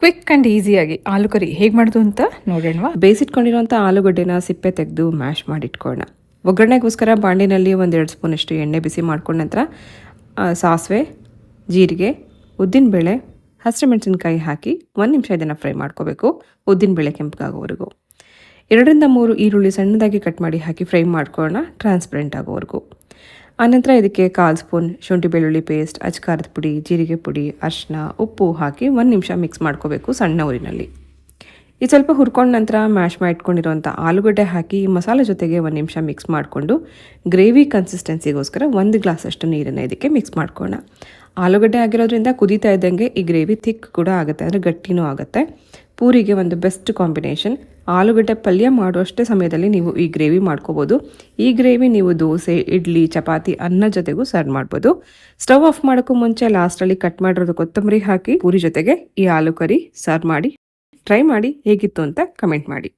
Quick and ಈಸಿಯಾಗಿ ಆಲೂ ಕರಿ ಹೇಗೆ ಮಾಡೋದು ಅಂತ ನೋಡೋಣವಾ. ಬೇಯಿಸಿಟ್ಕೊಂಡಿರುವಂಥ ಆಲೂಗಡ್ಡೆನ ಸಿಪ್ಪೆ ತೆಗೆದು ಮ್ಯಾಶ್ ಮಾಡಿಟ್ಕೊಳ್ಳೋಣ. ಒಗ್ಗರಣೆಗೋಸ್ಕರ ಬಾಣಲಿನಲ್ಲಿ 1-2 ಸ್ಪೂನಷ್ಟು ಎಣ್ಣೆ ಬಿಸಿ ಮಾಡ್ಕೊಂಡ ನಂತರ ಸಾಸಿವೆ, ಜೀರಿಗೆ, ಉದ್ದಿನಬೇಳೆ, ಹಸಿಮೆಣಸಿನ್ಕಾಯಿ ಹಾಕಿ 1 ನಿಮಿಷ ಇದನ್ನು ಫ್ರೈ ಮಾಡ್ಕೋಬೇಕು. ಉದ್ದಿನಬೇಳೆ ಕೆಂಪಗಾಗೋವರೆಗೂ 2-3 ಈರುಳ್ಳಿ ಸಣ್ಣದಾಗಿ ಕಟ್ ಮಾಡಿ ಹಾಕಿ ಫ್ರೈ ಮಾಡ್ಕೊಳ್ಳೋಣ, ಟ್ರಾನ್ಸ್ಪರೆಂಟ್ ಆಗೋವರೆಗೂ. ಆನಂತರ ಇದಕ್ಕೆ 1/4 ಸ್ಪೂನ್ ಶುಂಠಿ ಬೆಳ್ಳುಳ್ಳಿ ಪೇಸ್ಟ್, ಅಚ್ಕಾರದ ಪುಡಿ, ಜೀರಿಗೆ ಪುಡಿ, ಅರಿಶಿನ, ಉಪ್ಪು ಹಾಕಿ 1 ನಿಮಿಷ ಮಿಕ್ಸ್ ಮಾಡ್ಕೋಬೇಕು ಸಣ್ಣ ಊರಿನಲ್ಲಿ. ಇದು ಸ್ವಲ್ಪ ಹುರ್ಕೊಂಡ ನಂತರ ಮ್ಯಾಶ್ ಮಾಡಿಟ್ಕೊಂಡಿರುವಂಥ ಆಲೂಗಡ್ಡೆ ಹಾಕಿ ಮಸಾಲೆ ಜೊತೆಗೆ 1 ನಿಮಿಷ ಮಿಕ್ಸ್ ಮಾಡಿಕೊಂಡು ಗ್ರೇವಿ ಕನ್ಸಿಸ್ಟೆನ್ಸಿಗೋಸ್ಕರ 1 ಗ್ಲಾಸಷ್ಟು ನೀರನ್ನು ಇದಕ್ಕೆ ಮಿಕ್ಸ್ ಮಾಡ್ಕೊಳ್ಳೋಣ. ಆಲೂಗಡ್ಡೆ ಆಗಿರೋದ್ರಿಂದ ಕುದೀತಾ ಇದ್ದಂಗೆ ಈ ಗ್ರೇವಿ ಥಿಕ್ ಕೂಡ ಆಗುತ್ತೆ, ಅಂದರೆ ಗಟ್ಟಿನೂ ಆಗುತ್ತೆ. ಪೂರಿಗೆ ಒಂದು ಬೆಸ್ಟ್ ಕಾಂಬಿನೇಷನ್. ಆಲೂಗಡ್ಡೆ ಪಲ್ಯ ಮಾಡುವಷ್ಟೇ ಸಮಯದಲ್ಲಿ ನೀವು ಈ ಗ್ರೇವಿ ಮಾಡ್ಕೋಬೋದು. ಈ ಗ್ರೇವಿ ನೀವು ದೋಸೆ, ಇಡ್ಲಿ, ಚಪಾತಿ, ಅನ್ನ ಜೊತೆಗೂ ಸರ್ವ್ ಮಾಡ್ಬೋದು. ಸ್ಟವ್ ಆಫ್ ಮಾಡೋಕ್ಕೂ ಮುಂಚೆ ಲಾಸ್ಟಲ್ಲಿ ಕಟ್ ಮಾಡಿರೋದು ಕೊತ್ತಂಬರಿ ಹಾಕಿ ಪೂರಿ ಜೊತೆಗೆ ಈ ಆಲೂ ಕರಿ ಸರ್ವ್ ಮಾಡಿ. ಟ್ರೈ ಮಾಡಿ ಹೇಗಿತ್ತು ಅಂತ ಕಮೆಂಟ್ ಮಾಡಿ.